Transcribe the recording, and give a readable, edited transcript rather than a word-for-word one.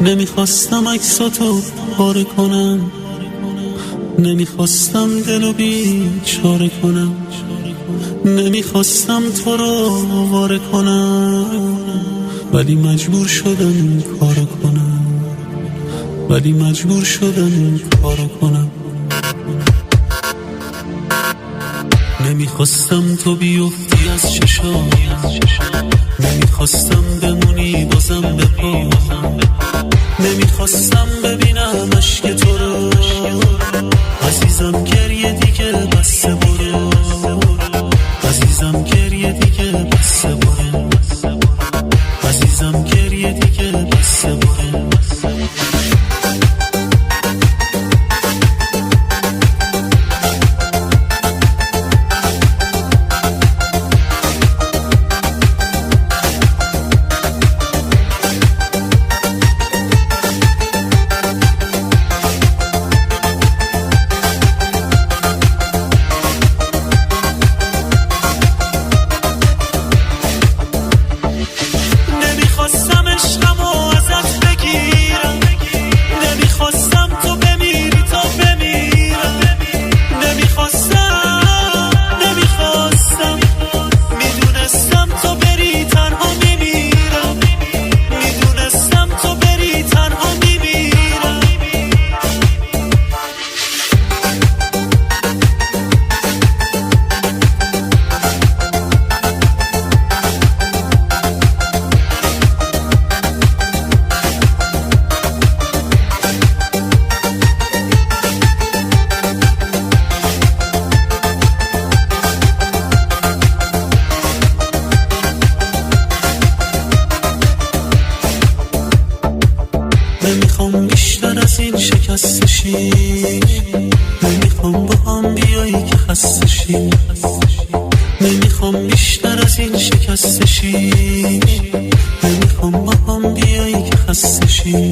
نمیخواستم عکساتو پاره کنم، نمیخواستم دلو بیچاره کنم، نمیخواستم تو رو واره کنم، ولی مجبور شدم این کارو کنم، ولی مجبور شدم این کارو کنم. نمیخواستم تو بیفتی از چشام، نمیخواستم بمونی بازم به پا، نمیخواستم ببینم اشک تو رو، عزیزم گریه دیگه بس برو، عزیزم گریه دیگه بس برو، عزیزم گریه دیگه بس برو. نمیخوام بیشتر از این شکست شی، نمیخوام با هم بیایی که خسته شی، نمیخوام بیشتر از این شکست شی، نمیخوام با هم بیایی که خسته شی.